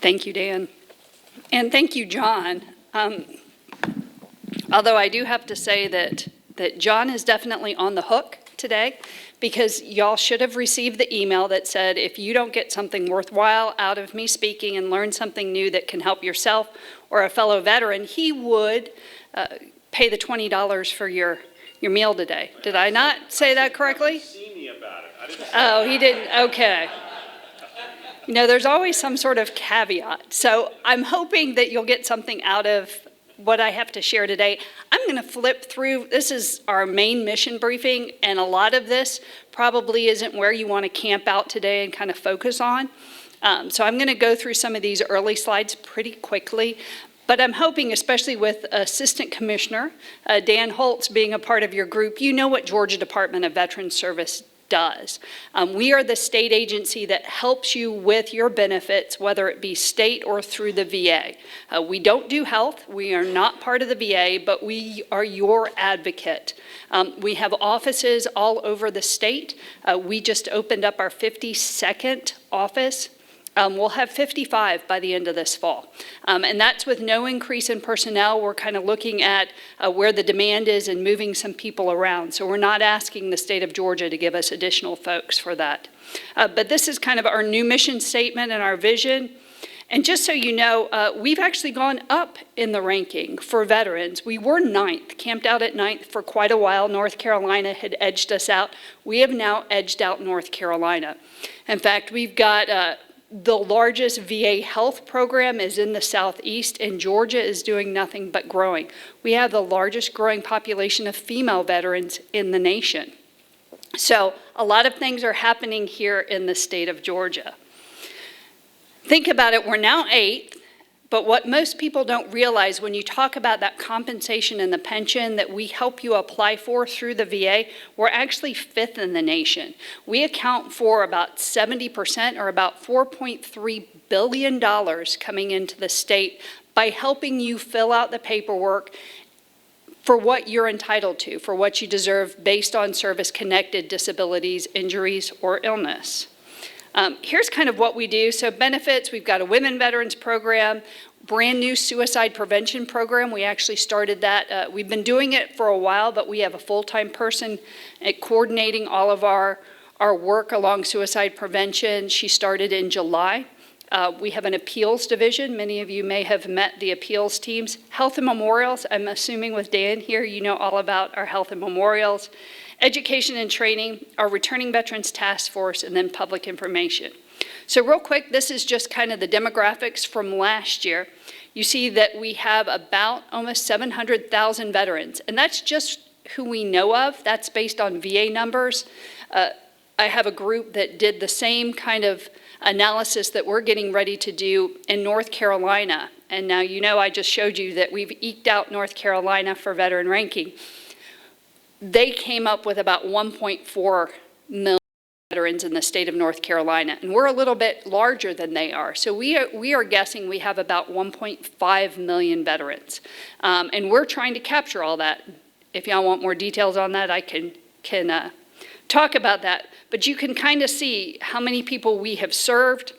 Thank you, Dan. And thank you, John. Although I do have to say that John is definitely on the hook today, because y'all should have received the email that said, if you don't get something worthwhile out of me speaking and learn something new that can help yourself or a fellow veteran, he would pay the $20 for your meal today. Did I not say that correctly? See me about it. I didn't say Oh, he didn't, okay. You know, there's always some sort of caveat. So I'm hoping that you'll get something out of what I have to share today. I'm going to flip through. This is our main mission briefing, and a lot of this probably isn't where you want to camp out today and kind of focus on. So I'm going to go through some of these early slides pretty quickly. But I'm hoping, especially with Assistant Commissioner Dan Holtz being a part of your group, you know what Georgia Department of Veterans Service does. We are the state agency that helps you with your benefits, whether it be state or through the VA. We don't do health. We are not part of the VA, but we are your advocate. We have offices all over the state. We just opened up our 52nd office. We'll have 55 by the end of this fall. And that's with no increase in personnel. We're kind of looking at where the demand is and moving some people around. So we're not asking the state of Georgia to give us additional folks for that. But this is kind of our new mission statement and our vision. And just so you know, we've actually gone up in the ranking for veterans. We were 9th, camped out at 9th for quite a while. North Carolina had edged us out. We have now edged out North Carolina. In fact, we've got the largest VA health program is in the Southeast, and Georgia is doing nothing but growing. We have the largest growing population of female veterans in the nation. So a lot of things are happening here in the state of Georgia. Think about it, we're now 8th, but what most people don't realize when you talk about that compensation and the pension that we help you apply for through the VA, we're actually 5th in the nation. We account for about 70% or about $4.3 billion coming into the state by helping you fill out the paperwork for what you're entitled to, for what you deserve based on service-connected disabilities, injuries, or illness. Here's kind of what we do. So benefits, we've got a women veterans program, brand new suicide prevention program. We actually started that. We've been doing it for a while, but we have a full-time person coordinating all of our work along suicide prevention. She started in July. We have an appeals division. Many of you may have met the appeals teams. Health and memorials, I'm assuming with Dan here, you know all about our health and memorials. Education and training, our returning veterans task force, and then public information. So real quick, this is just kind of the demographics from last year. You see that we have about almost 700,000 veterans, and that's just who we know of. That's based on VA numbers. I have a group that did the same kind of analysis that we're getting ready to do in North Carolina. And now you know I just showed you that we've eked out North Carolina for veteran ranking. They came up with about 1.4 million veterans in the state of North Carolina, and we're a little bit larger than they are. So we are guessing we have about 1.5 million veterans, and we're trying to capture all that. If y'all want more details on that, I can talk about that. But you can kind of see how many people we have served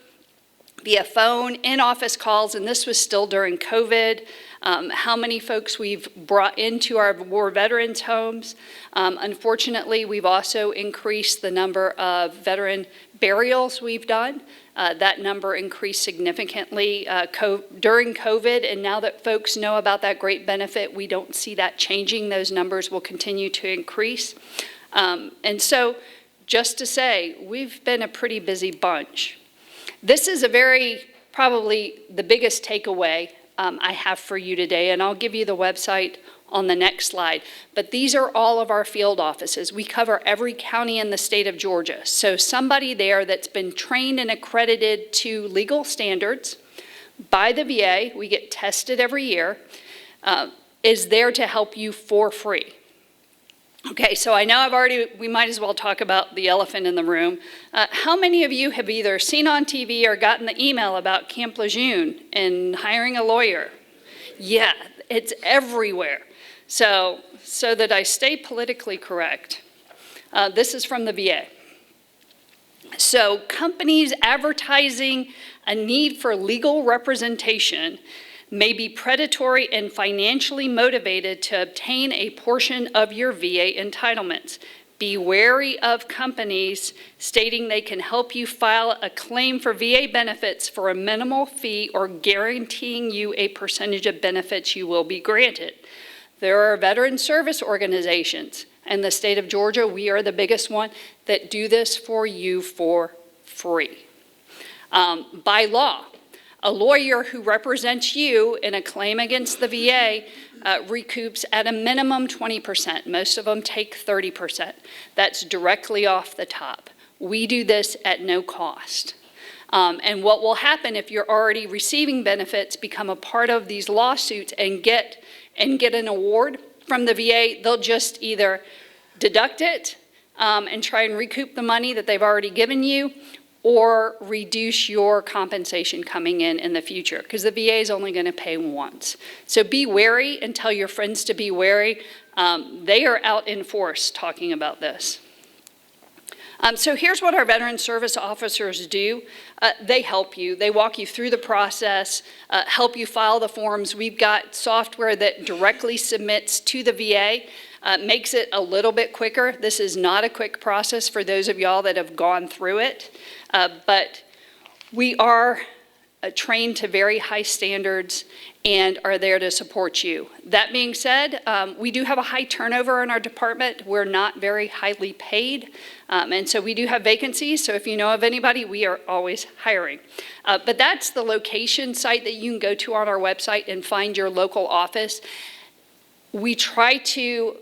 via phone, in-office calls, and this was still during COVID. How many folks we've brought into our war veterans homes. Unfortunately, we've also increased the number of veteran burials we've done. That number increased significantly during COVID, and now that folks know about that great benefit, we don't see that changing. Those numbers will continue to increase. And so, just to say, we've been a pretty busy bunch. This is probably the biggest takeaway I have for you today, and I'll give you the website on the next slide. But these are all of our field offices. We cover every county in the state of Georgia. So somebody there that's been trained and accredited to legal standards by the VA, we get tested every year, is there to help you for free. Okay, so I know we might as well talk about the elephant in the room. How many of you have either seen on TV or gotten the email about Camp Lejeune and hiring a lawyer? Yeah, it's everywhere. So that I stay politically correct, this is from the VA. So companies advertising a need for legal representation may be predatory and financially motivated to obtain a portion of your VA entitlements. Be wary of companies stating they can help you file a claim for VA benefits for a minimal fee or guaranteeing you a percentage of benefits you will be granted. There are veteran service organizations. In the state of Georgia, we are the biggest one that do this for you for free. By law, a lawyer who represents you in a claim against the VA recoups at a minimum 20%. Most of them take 30%. That's directly off the top. We do this at no cost. And what will happen if you're already receiving benefits, become a part of these lawsuits and get an award from the VA, they'll just either deduct it and try and recoup the money that they've already given you, or reduce your compensation coming in the future, because the VA is only going to pay once. So be wary and tell your friends to be wary. They are out in force talking about this. So here's what our veteran service officers do. They help you. They walk you through the process, help you file the forms. We've got software that directly submits to the VA, makes it a little bit quicker. This is not a quick process for those of y'all that have gone through it, but we are trained to very high standards and are there to support you. That being said, we do have a high turnover in our department. We're not very highly paid, and so we do have vacancies. So if you know of anybody, we are always hiring. But that's the location site that you can go to on our website and find your local office. We try to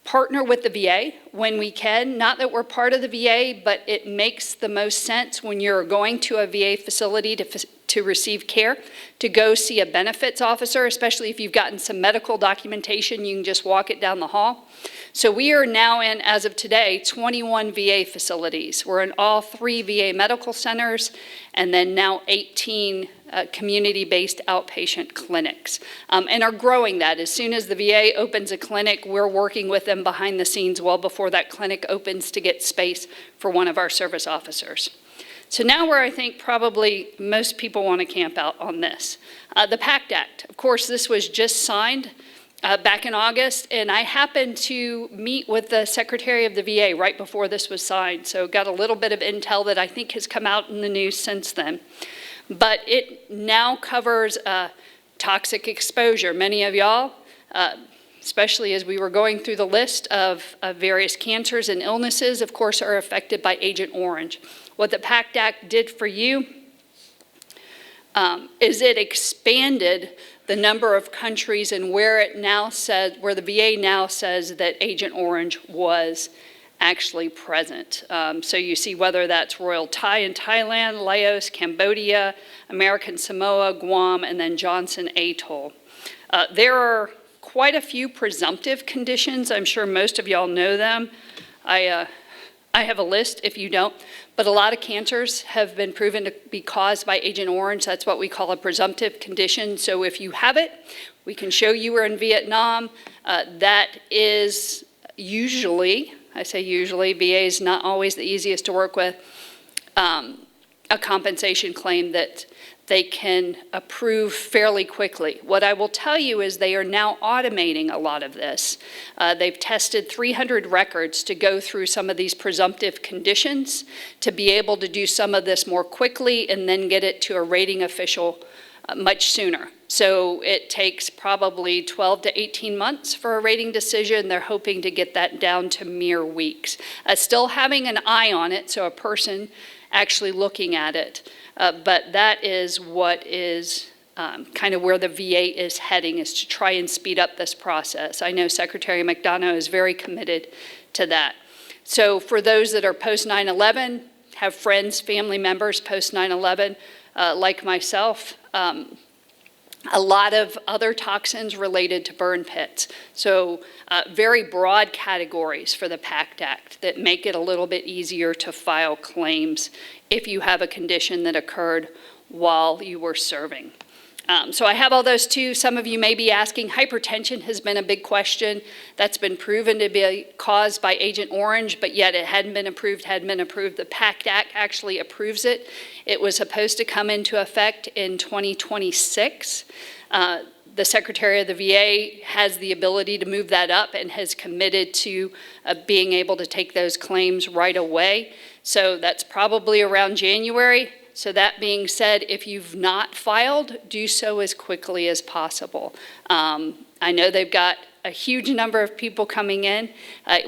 partner with the VA when we can. Not that we're part of the VA, but it makes the most sense when you're going to a VA facility to receive care, to go see a benefits officer, especially if you've gotten some medical documentation, you can just walk it down the hall. So we are now in, as of today, 21 VA facilities. We're in all 3 VA medical centers, and then now 18 community-based outpatient clinics, and are growing that. As soon as the VA opens a clinic, we're working with them behind the scenes well before that clinic opens to get space for one of our service officers. So now where I think probably most people want to camp out on this. The Pact Act. Of course, this was just signed back in August, and I happened to meet with the Secretary of the VA right before this was signed, so got a little bit of intel that I think has come out in the news since then. But it now covers toxic exposure. Many of y'all, especially as we were going through the list of various cancers and illnesses, of course, are affected by Agent Orange. What the Pact Act did for you is it expanded the number of countries and where the VA now says that Agent Orange was actually present. So you see whether that's Royal Thai in Thailand, Laos, Cambodia, American Samoa, Guam, and then Johnson Atoll. There are quite a few presumptive conditions. I'm sure most of y'all know them. I have a list if you don't, but a lot of cancers have been proven to be caused by Agent Orange. That's what we call a presumptive condition. So if you have it, we can show you were in Vietnam. That is usually, I say usually, VA is not always the easiest to work with, a compensation claim that they can approve fairly quickly. What I will tell you is they are now automating a lot of this. They've tested 300 records to go through some of these presumptive conditions to be able to do some of this more quickly and then get it to a rating official much sooner. So it takes probably 12 to 18 months for a rating decision. They're hoping to get that down to mere weeks. Still having an eye on it, so a person actually looking at it. But that is what is kind of where the VA is heading, is to try and speed up this process. I know Secretary McDonough is very committed to that. So for those that are post 9/11, have friends, family members post 9/11, like myself, a lot of other toxins related to burn pits. So very broad categories for the Pact Act that make it a little bit easier to file claims if you have a condition that occurred while you were serving. So I have all those too. Some of you may be asking, hypertension has been a big question. That's been proven to be caused by Agent Orange, but yet it hadn't been approved. The Pact Act actually approves it. It was supposed to come into effect in 2026. The Secretary of the VA has the ability to move that up and has committed to being able to take those claims right away. So that's probably around January. So that being said, if you've not filed, do so as quickly as possible. I know they've got a huge number of people coming in,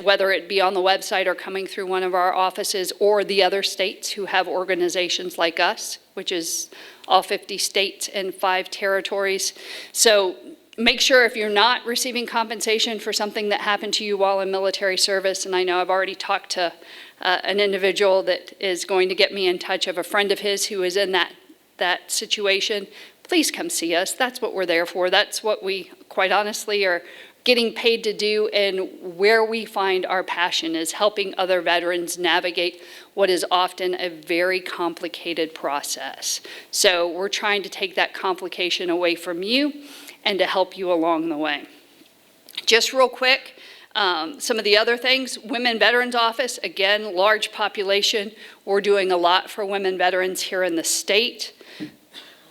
whether it be on the website or coming through one of our offices or the other states who have organizations like us, which is all 50 states and 5 territories. So make sure if you're not receiving compensation for something that happened to you while in military service, and I know I've already talked to an individual that is going to get me in touch of a friend of his who is in that situation, please come see us. That's what we're there for. That's what we, quite honestly, are getting paid to do, and where we find our passion is helping other veterans navigate what is often a very complicated process. So we're trying to take that complication away from you and to help you along the way. Just real quick, some of the other things, Women Veterans Office, again, large population. We're doing a lot for women veterans here in the state.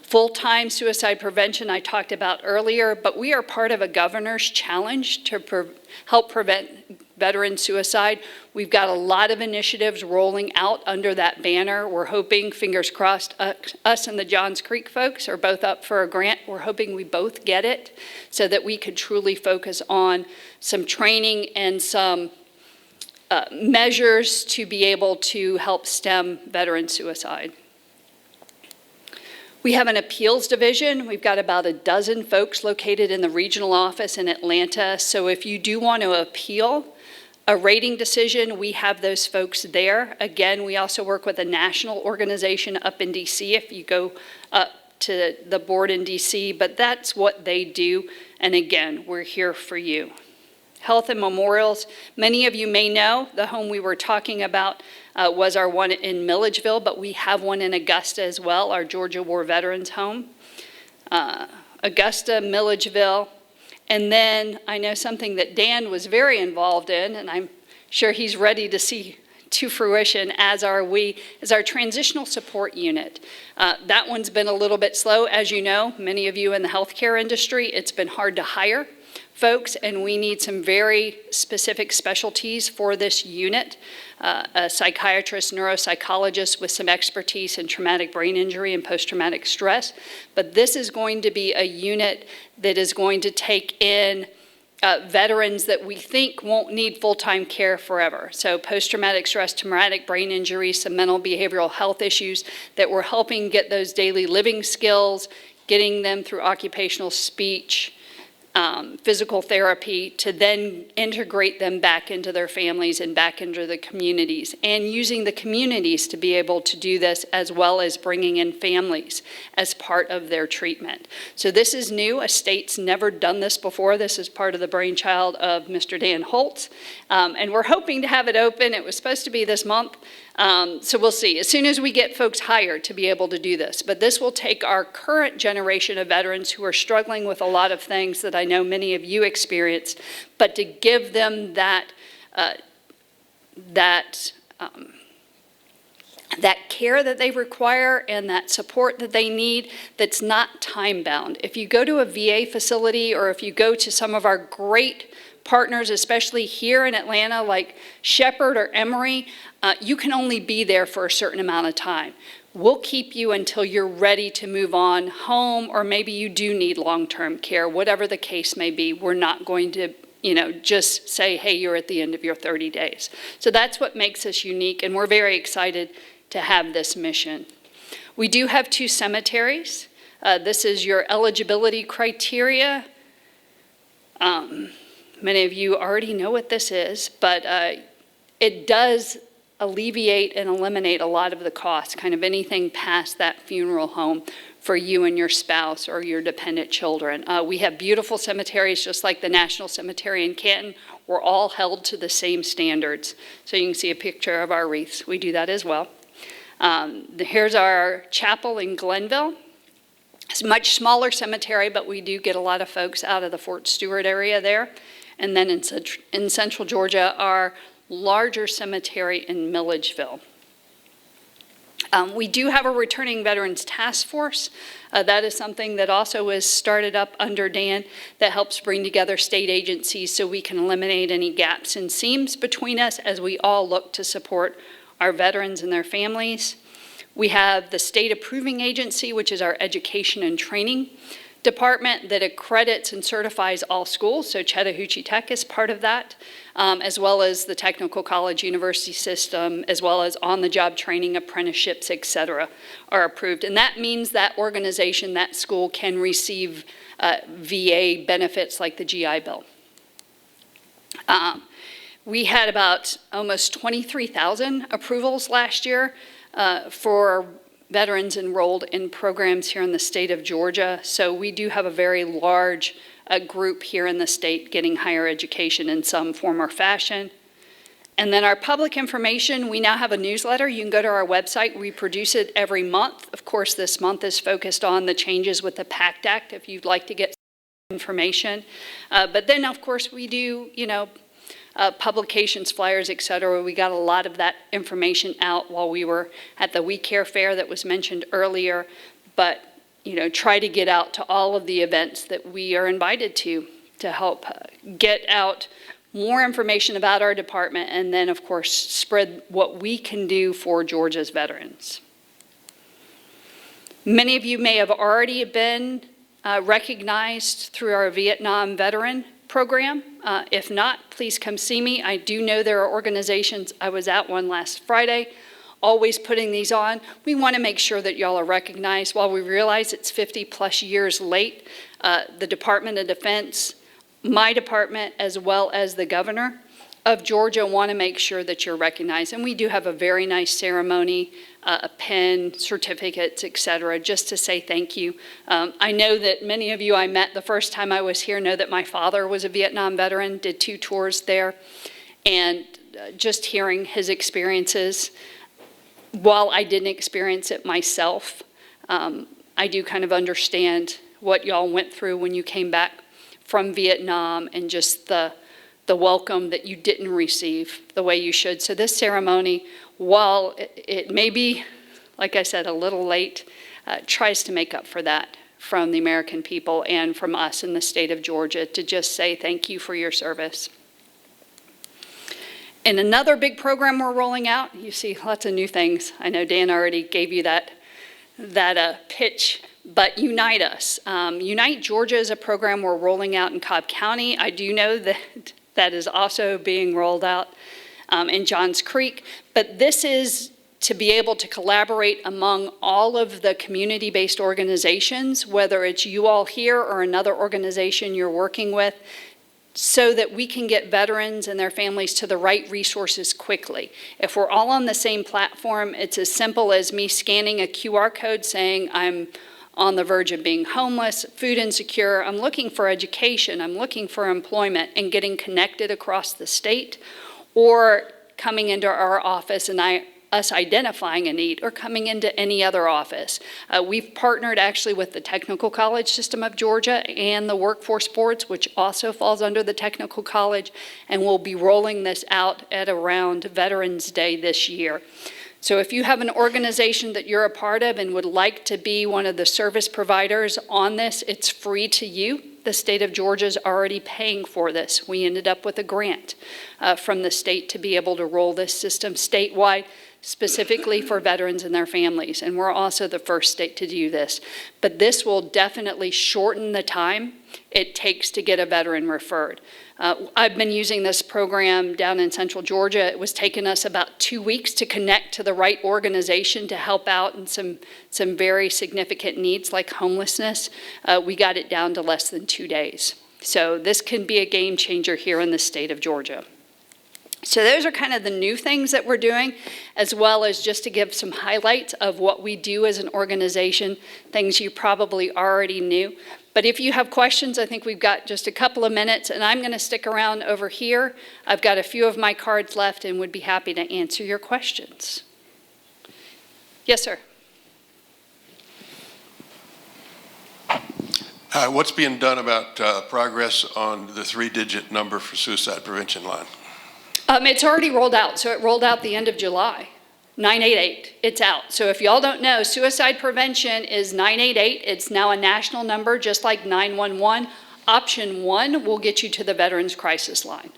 Full-time suicide prevention I talked about earlier, but we are part of a governor's challenge to help prevent veteran suicide. We've got a lot of initiatives rolling out under that banner. We're hoping, fingers crossed, us and the Johns Creek folks are both up for a grant. We're hoping we both get it so that we could truly focus on some training and some measures to be able to help stem veteran suicide. We have an appeals division. We've got about a dozen folks located in the regional office in Atlanta. So if you do want to appeal a rating decision, we have those folks there. Again, we also work with a national organization up in DC if you go up to the board in DC, but that's what they do. And again, we're here for you. Health and memorials, many of you may know the home we were talking about was our one in Milledgeville, but we have one in Augusta as well, our Georgia War Veterans Home. Augusta, Milledgeville, and then I know something that Dan was very involved in, and I'm sure he's ready to see to fruition, as are we, is our transitional support unit. That one's been a little bit slow. As you know, many of you in the healthcare industry, it's been hard to hire folks, and we need some very specific specialties for this unit. A psychiatrist, neuropsychologist with some expertise in traumatic brain injury and post-traumatic stress. But this is going to be a unit that is going to take in veterans that we think won't need full-time care forever. So post-traumatic stress, traumatic brain injury, some mental behavioral health issues that we're helping get those daily living skills, getting them through occupational speech, physical therapy, to then integrate them back into their families and back into the communities, and using the communities to be able to do this, as well as bringing in families as part of their treatment. So this is new. A state's never done this before. This is part of the brainchild of Mr. Dan Holtz, and we're hoping to have it open. It was supposed to be this month. So we'll see, as soon as we get folks hired to be able to do this. But this will take our current generation of veterans who are struggling with a lot of things that I know many of you experienced, but to give them that care that they require and that support that they need that's not time-bound. If you go to a VA facility, or if you go to some of our great partners, especially here in Atlanta, like Shepherd or Emory, you can only be there for a certain amount of time. We'll keep you until you're ready to move on home, or maybe you do need long-term care, whatever the case may be. We're not going to, just say, hey, you're at the end of your 30 days. So that's what makes us unique, and we're very excited to have this mission. We do have 2 cemeteries. This is your eligibility criteria. Many of you already know what this is, but it does alleviate and eliminate a lot of the costs, kind of anything past that funeral home for you and your spouse or your dependent children. We have beautiful cemeteries, just like the National Cemetery in Canton. We're all held to the same standards. So you can see a picture of our wreaths. We do that as well. Here's our chapel in Glenville. It's a much smaller cemetery, but we do get a lot of folks out of the Fort Stewart area there. And then in central Georgia, our larger cemetery in Milledgeville. We do have a returning veterans task force. That is something that also was started up under Dan that helps bring together state agencies so we can eliminate any gaps and seams between us as we all look to support our veterans and their families. We have the state approving agency, which is our education and training department that accredits and certifies all schools. So Chattahoochee Tech is part of that, as well as the technical college university system, as well as on-the-job training, apprenticeships, et cetera, are approved. And that means that organization, that school can receive VA benefits like the GI Bill. We had about almost 23,000 approvals last year for veterans enrolled in programs here in the state of Georgia. So we do have a very large group here in the state getting higher education in some form or fashion. And then our public information, we now have a newsletter. You can go to our website. We produce it every month. Of course, this month is focused on the changes with the Pact Act, if you'd like to get information. But then, of course, we do, publications, flyers, et cetera. We got a lot of that information out while we were at the We Care Fair that was mentioned earlier, but try to get out to all of the events that we are invited to help get out more information about our department and then, of course, spread what we can do for Georgia's veterans. Many of you may have already been recognized through our Vietnam veteran program. If not, please come see me. I do know there are organizations, I was at one last Friday, always putting these on. We want to make sure that y'all are recognized. While we realize it's 50 plus years late, the Department of Defense, my department, as well as the governor of Georgia want to make sure that you're recognized. And we do have a very nice ceremony, a pen, certificates, et cetera, just to say thank you. I know that many of you I met the first time I was here know that my father was a Vietnam veteran, did 2 tours there, and just hearing his experiences, while I didn't experience it myself, I do kind of understand what y'all went through when you came back from Vietnam and just the welcome that you didn't receive the way you should. So this ceremony, while it may be, like I said, a little late, tries to make up for that from the American people and from us in the state of Georgia to just say thank you for your service. And another big program we're rolling out, you see lots of new things. I know Dan already gave you that pitch, but Unite Us. Unite Georgia is a program we're rolling out in Cobb County. I do know that that is also being rolled out in Johns Creek, but this is to be able to collaborate among all of the community-based organizations, whether it's you all here or another organization you're working with, so that we can get veterans and their families to the right resources quickly. If we're all on the same platform, it's as simple as me scanning a QR code saying I'm on the verge of being homeless, food insecure, I'm looking for education, I'm looking for employment, and getting connected across the state, or coming into our office and us identifying a need, or coming into any other office. We've partnered actually with the Technical College System of Georgia and the Workforce Boards, which also falls under the Technical College, and we'll be rolling this out at around Veterans Day this year. So if you have an organization that you're a part of and would like to be one of the service providers on this, it's free to you. The state of Georgia is already paying for this. We ended up with a grant from the state to be able to roll this system statewide, specifically for veterans and their families. And we're also the first state to do this. But this will definitely shorten the time it takes to get a veteran referred. I've been using this program down in central Georgia. It was taking us about 2 weeks to connect to the right organization to help out in some very significant needs like homelessness. We got it down to less than 2 days. So this can be a game changer here in the state of Georgia. So those are kind of the new things that we're doing, as well as just to give some highlights of what we do as an organization, things you probably already knew. But if you have questions, I think we've got just a couple of minutes, and I'm going to stick around over here. I've got a few of my cards left and would be happy to answer your questions. Yes, sir. Hi, what's being done about progress on the 3-digit number for suicide prevention line? It's already rolled out, so it rolled out the end of July. 988, it's out. So if y'all don't know, suicide prevention is 988. It's now a national number, just like 911. Option 1 will get you to the Veterans Crisis Line.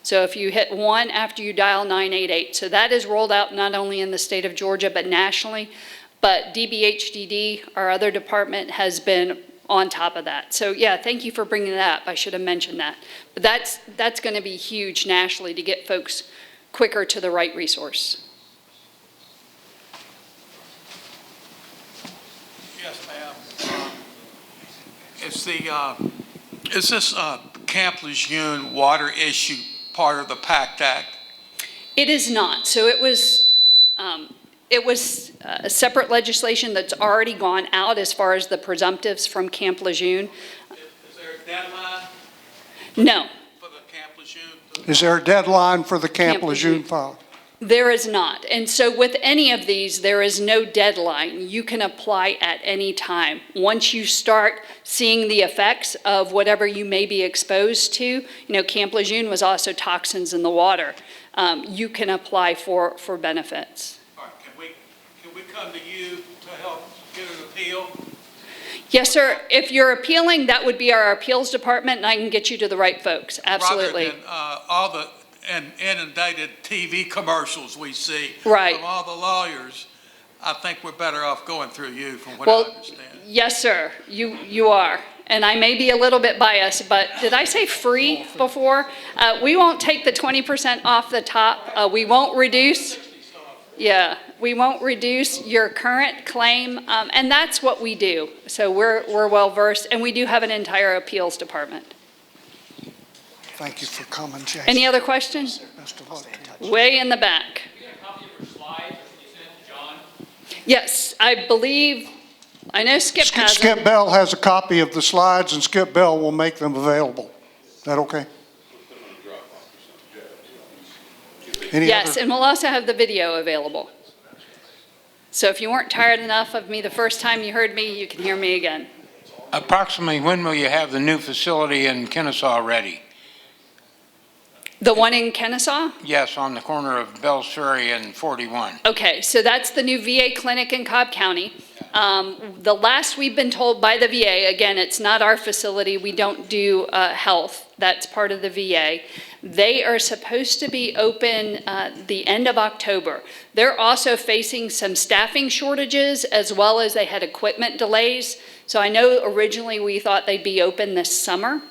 So if you hit 1 after you dial 988. So that is rolled out not only in the state of Georgia, but nationally. But DBHDD, our other department, has been on top of that. So yeah, thank you for bringing that up. I should have mentioned that. But that's going to be huge nationally to get folks quicker to the right resource. Yes, ma'am. Is this Camp Lejeune water issue part of the Pact Act? It is not. So it was a separate legislation that's already gone out as far as the presumptives from Camp Lejeune. Is there a deadline? No. For the Camp Lejeune? Is there a deadline for the Camp Lejeune file? There is not. And so with any of these, there is no deadline. You can apply at any time. Once you start seeing the effects of whatever you may be exposed to, Camp Lejeune was also toxins in the water. You can apply for benefits. All right, can we come to you to help get an appeal? Yes, sir. If you're appealing, that would be our appeals department, and I can get you to the right folks. Absolutely. Rather than all the inundated TV commercials we see Right. from all the lawyers, I think we're better off going through you from what I understand. Yes, sir. You are. And I may be a little bit biased, but did I say free before? We won't take the 20% off the top. We won't reduce. Yeah, we won't reduce your current claim, and that's what we do. So we're well versed, and we do have an entire appeals department. Thank you for coming, Jason. Any other questions? Best of luck to you. Way in the back. You get a copy of your slides that you sent to John? Yes, I believe, I know Skip has them. Skip Bell has a copy of the slides, and Skip Bell will make them available. Is that okay? Yes, and we'll also have the video available. So if you weren't tired enough of me the first time you heard me, you can hear me again. Approximately when will you have the new facility in Kennesaw ready? The one in Kennesaw? Yes, on the corner of Bell Surrey and 41. Okay, so that's the new VA clinic in Cobb County. The last we've been told by the VA, again, it's not our facility, we don't do health, that's part of the VA. They are supposed to be open the end of October. They're also facing some staffing shortages as well as they had equipment delays. So I know originally we thought they'd be open this summer.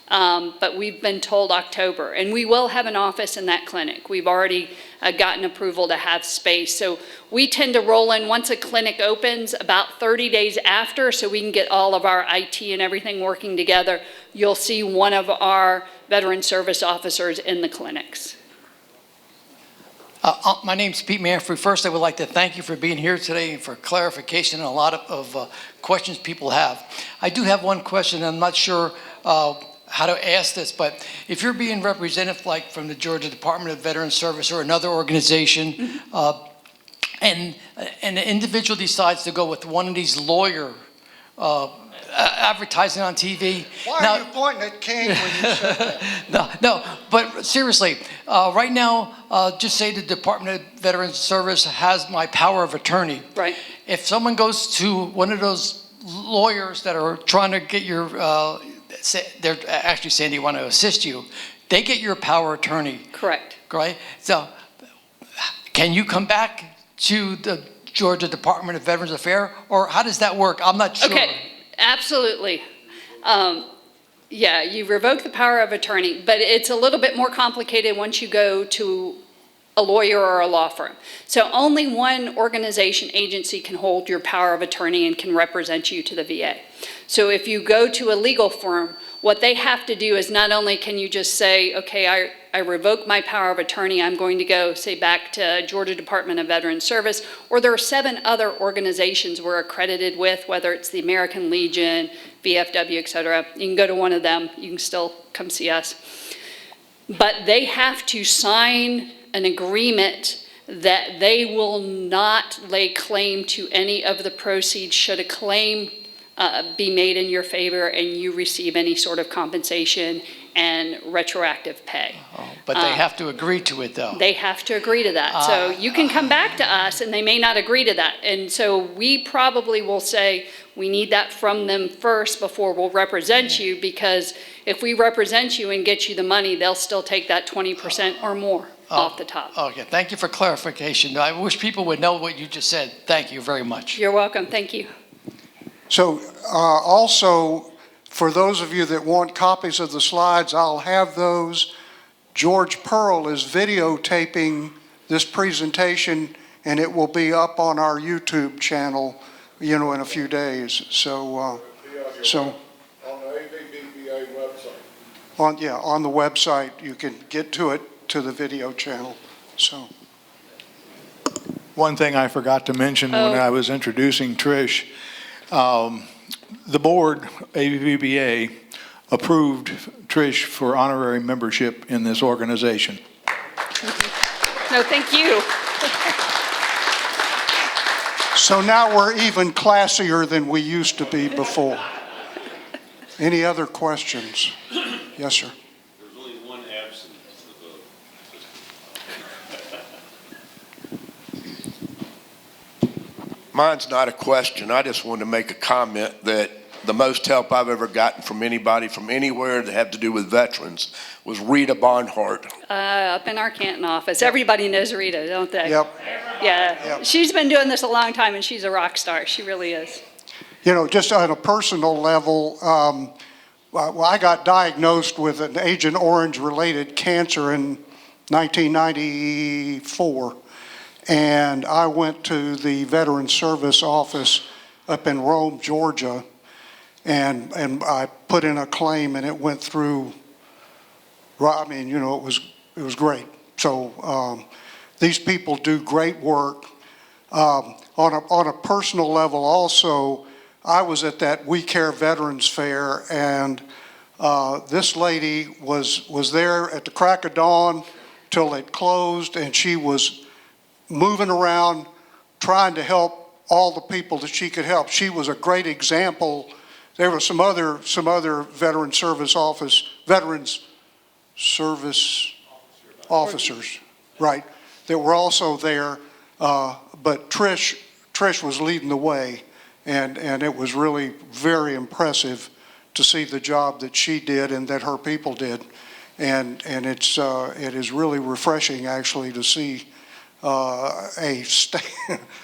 But we've been told October, and we will have an office in that clinic. We've already gotten approval to have space. So we tend to roll in once a clinic opens about 30 days after, so we can get all of our IT and everything working together. You'll see one of our veteran service officers in the clinics. My name's Pete Manfrey. First, I would like to thank you for being here today and for clarification on a lot of questions people have. I do have one question. I'm not sure how to ask this, but if you're being represented like from the Georgia Department of Veterans Service or another organization, and an individual decides to go with one of these lawyer advertising on TV. Why are you pointing at King when you said that? No, but seriously, right now, just say the Department of Veterans Service has my power of attorney. Right. If someone goes to one of those lawyers that are trying to get your, they're actually saying they want to assist you, they get your power of attorney. Correct. Right? So can you come back to the Georgia Department of Veterans Affairs, or how does that work? I'm not sure. Okay, absolutely. Yeah, you revoke the power of attorney, but it's a little bit more complicated once you go to a lawyer or a law firm. So only one organization, agency can hold your power of attorney and can represent you to the VA. So if you go to a legal firm, what they have to do is not only can you just say, okay, I revoke my power of attorney, I'm going to go, say, back to Georgia Department of Veterans Service, or there are 7 other organizations we're accredited with, whether it's the American Legion, VFW, et cetera. You can go to one of them, you can still come see us. But they have to sign an agreement that they will not lay claim to any of the proceeds should a claim be made in your favor and you receive any sort of compensation and retroactive pay. But they have to agree to it, though. They have to agree to that. So you can come back to us and they may not agree to that. And so we probably will say, we need that from them first before we'll represent you, because if we represent you and get you the money, they'll still take that 20% or more off the top. Okay, thank you for clarification. I wish people would know what you just said. Thank you very much. You're welcome. Thank you. So also, for those of you that want copies of the slides, I'll have those. George Pearl is videotaping this presentation, and it will be up on our YouTube channel, in a few days. So, On the AVVBA website. on the website, you can get to it, to the video channel. So, One thing I forgot to mention when I was introducing Trish, the board, AVVBA, approved Trish for honorary membership in this organization. No, thank you. so now we're even classier than we used to be before. Any other questions? Yes, sir. There's only one absent for the vote. Mine's not a question. I just wanted to make a comment that the most help I've ever gotten from anybody from anywhere that had to do with veterans was Rita Barnhart. Up in our Canton office. Everybody knows Rita, don't they? Yep. Yeah. Yep. She's been doing this a long time and she's a rock star. She really is. Just on a personal level, well, I got diagnosed with an Agent Orange-related cancer in 1994, and I went to the Veterans Service Office up in Rome, Georgia, and I put in a claim, and it went through. I mean, it was great. So these people do great work. On a personal level, also, I was at that We Care Veterans Fair, and this lady was there at the crack of dawn till it closed, and she was moving around trying to help all the people that she could help. She was a great example. There were some other veteran service officers, right, that were also there, but Trish was leading the way. And it was really very impressive to see the job that she did and that her people did. And it is really refreshing, actually, to see a state,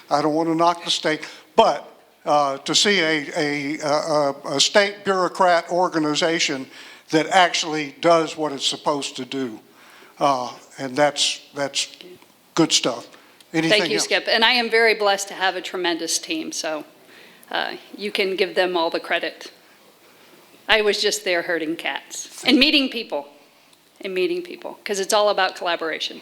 I don't want to knock the state, but to see a state bureaucrat organization that actually does what it's supposed to do. And that's good stuff. Anything Thank you, else? Skip. And I am very blessed to have a tremendous team, so you can give them all the credit. I was just there herding cats and meeting people, because it's all about collaboration.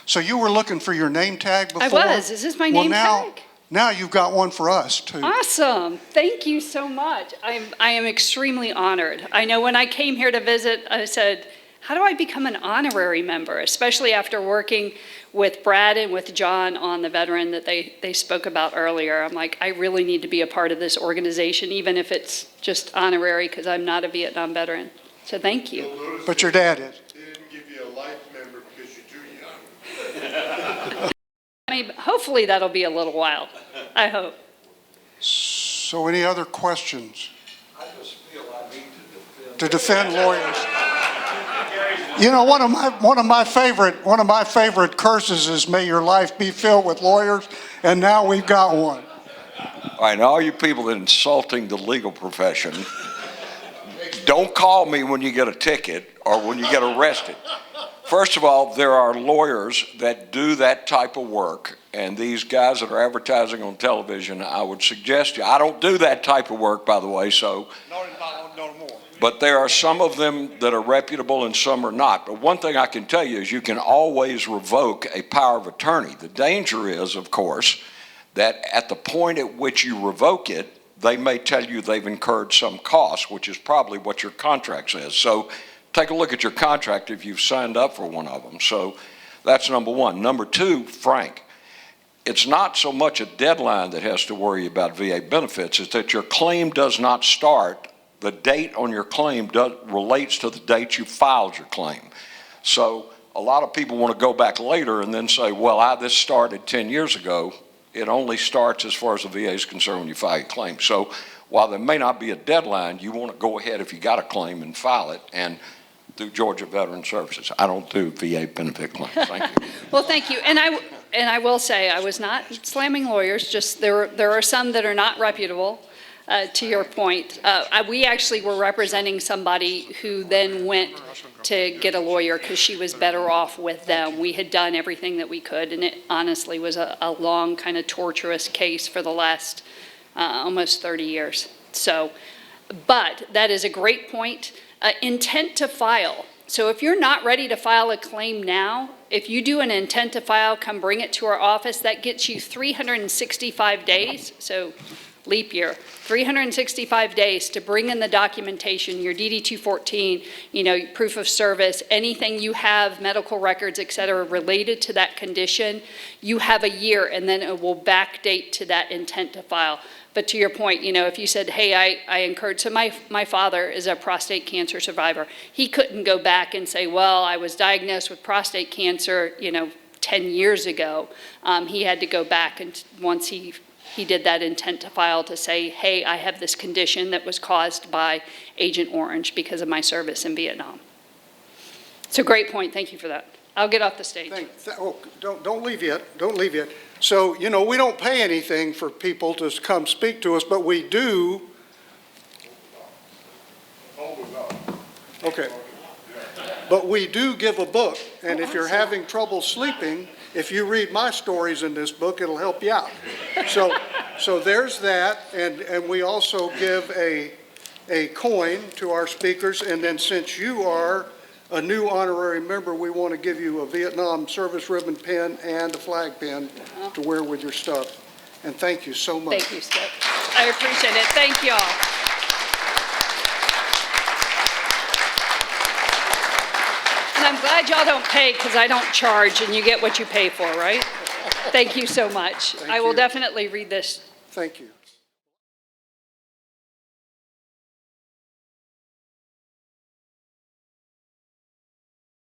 So you were looking for your name tag before? I was. Is this my name tag? Now you've got one for us, too. Awesome. Thank you so much. I am extremely honored. I know when I came here to visit, I said, how do I become an honorary member, especially after working with Brad and with John on the veteran that they spoke about earlier. I'm like, I really need to be a part of this organization, even if it's just honorary, because I'm not a Vietnam veteran. So thank you. But your dad is. They didn't give you a life member because you're too young. I mean, hopefully that'll be a little while. I hope. So any other questions? I just feel I need To defend lawyers. One of my favorite curses is "May your life be filled with lawyers," and now we've got one. All right, now all you people that are insulting the legal profession, don't call me when you get a ticket or when you get arrested. First of all, there are lawyers that do that type of work, and these guys that are advertising on television, I would suggest you, I don't do that type of work, by the way, so. No more. But there are some of them that are reputable and some are not. But one thing I can tell you is you can always revoke a power of attorney. The danger is, of course, that at the point at which you revoke it, they may tell you they've incurred some cost, which is probably what your contract says. So take a look at your contract if you've signed up for one of them. So that's number one. Number two, Frank, it's not so much a deadline that has to worry about VA benefits, it's that your claim does not start. The date on your claim relates to the date you filed your claim. So a lot of people want to go back later and then say, well, this started 10 years ago. It only starts as far as the VA is concerned when you file your claim. So while there may not be a deadline, you want to go ahead if you got a claim and file it, and through Georgia Veteran Services. I don't do VA benefit claims. Thank you. Well, thank you. And I will say, I was not slamming lawyers, just there are some that are not reputable, to your point. We actually were representing somebody who then went to get a lawyer because she was better off with them. We had done everything that we could, and it honestly was a long, kind of torturous case for the last almost 30 years. So, but that is a great point. Intent to file. So if you're not ready to file a claim now, if you do an intent to file, come bring it to our office. That gets you 365 days, so leap year, 365 days to bring in the documentation, your DD-214, proof of service, anything you have, medical records, et cetera, related to that condition. You have a year, and then it will backdate to that intent to file. But to your point, if you said, hey, I incurred, so my father is a prostate cancer survivor. He couldn't go back and say, well, I was diagnosed with prostate cancer, 10 years ago. He had to go back, and once he did that intent to file to say, hey, I have this condition that was caused by Agent Orange because of my service in Vietnam. It's a great point. Thank you for that. I'll get off the stage. Don't leave yet. Don't leave yet. So, we don't pay anything for people to come speak to us, but we do. Okay. But we do give a book, and if you're having trouble sleeping, if you read my stories in this book, it'll help you out. So there's that, and we also give a coin to our speakers, and then since you are a new honorary member, we want to give you a Vietnam service ribbon pin and a flag pin to wear with your stuff. And thank you so much. Thank you, Skip. I appreciate it. Thank you all. And I'm glad y'all don't pay because I don't charge and you get what you pay for, right? Thank you so much. I will definitely read this. Thank you.